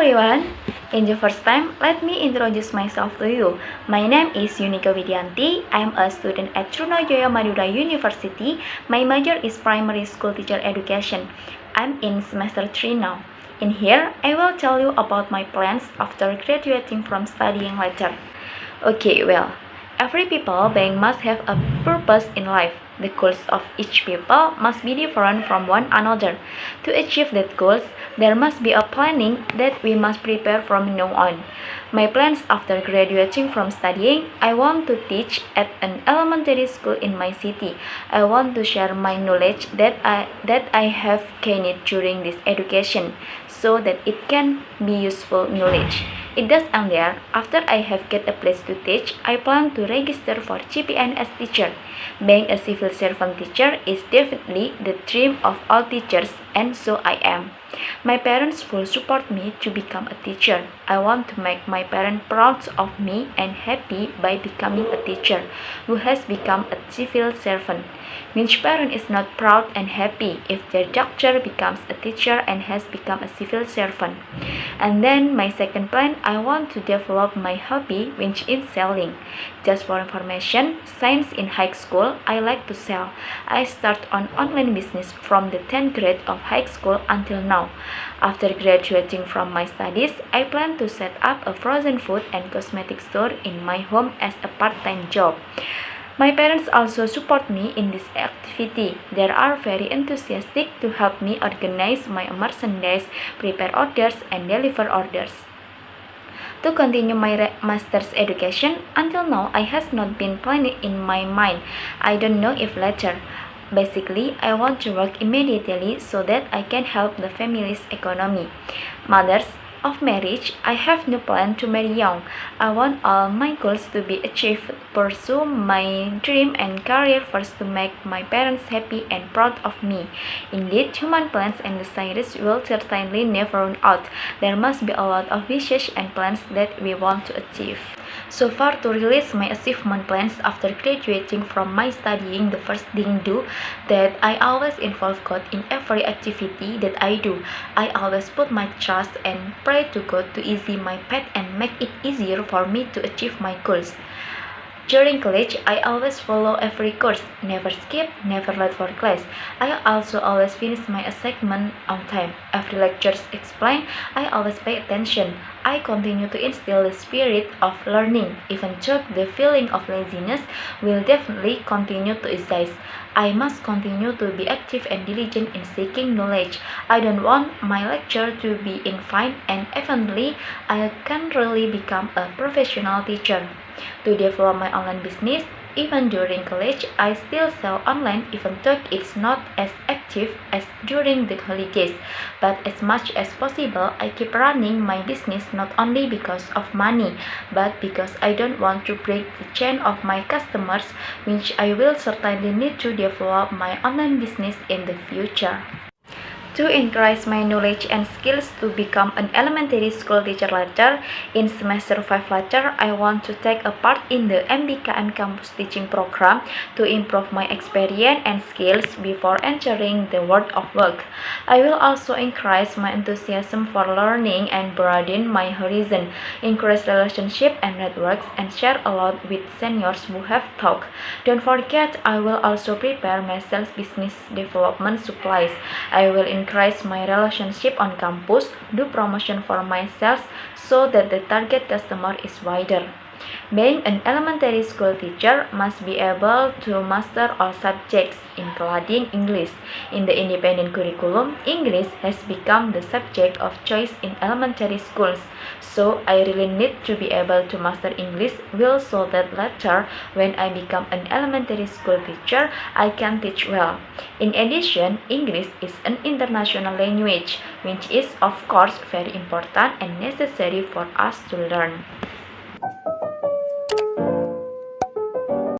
everyone! In the first time, let me introduce myself to you. My name is Yunike Widianti. I am a student at Trunojoyo Madura University. My major is primary school teacher education. I'm in semester 3 now. In here, I will tell you about my plans after graduating from studying later. Okay, well, every people being must have a purpose in life. The goals of each people must be different from one another. To achieve that goals, there must be a planning that we must prepare from now on. My plans after graduating from studying, I want to teach at an elementary school in my city. I want to share my knowledge that I have gained during this education, so that it can be useful knowledge. It does end there. After I have get a place to teach, I plan to register for GPN as teacher. Being a civil servant teacher is definitely the dream of all teachers, and so I am. My parents will support me to become a teacher. I want to make my parents proud of me and happy by becoming a teacher who has become a civil servant. Which parent is not proud and happy if their doctor becomes a teacher and has become a civil servant? And then my second plan, I want to develop my hobby, which is selling. Just for information, since in high school, I like to sell. I start on online business from the 10th grade of high school until now. After graduating from my studies, I plan to set up a frozen food and cosmetic store in my home as a part-time job. My parents also support me in this activity. They are very enthusiastic to help me organize my merchandise, prepare orders, and deliver orders. To continue my master's education, until now I has not been planning in my mind. I don't know if later. Basically, I want to work immediately so that I can help the family's economy. Mothers of marriage, I have no plan to marry young. I want all my goals to be achieved, pursue my dream and career first to make my parents happy and proud of me. Indeed, human plans and desires will certainly never run out. There must be a lot of wishes and plans that we want to achieve. So far, to release my achievement plans after graduating from my studying, the first thing do that I always involve God in every activity that I do. I always put my trust and pray to God to ease my path and make it easier for me to achieve my goals. During college, I always follow every course, never skip, never late for class. I also always finish my assignment on time. Every lecture explained, I always pay attention. I continue to instill the spirit of learning, even though the feeling of laziness will definitely continue to exist. I must continue to be active and diligent in seeking knowledge. I don't want my lecture to be in vain, and eventually I can really become a professional teacher. To develop my online business, even during college, I still sell online even though it's not as active as during the holidays. But as much as possible, I keep running my business not only because of money, but because I don't want to break the chain of my customers, which I will certainly need to develop my online business in the future. To increase my knowledge and skills to become an elementary school teacher later, in semester 5 later, I want to take a part in the MBKM campus teaching program to improve my experience and skills before entering the world of work. I will also increase my enthusiasm for learning and broaden my horizon, increase relationship and networks, and share a lot with seniors who have taught. Don't forget, I will also prepare my sales business development supplies. I will increase my relationship on campus, do promotion for myself so that the target customer is wider. Being an elementary school teacher must be able to master all subjects, including English. In the independent curriculum, English has become the subject of choice in elementary schools. So I really need to be able to master English well so that later, when I become an elementary school teacher, I can teach well. In addition, English is an international language, which is of course very important and necessary for us to learn.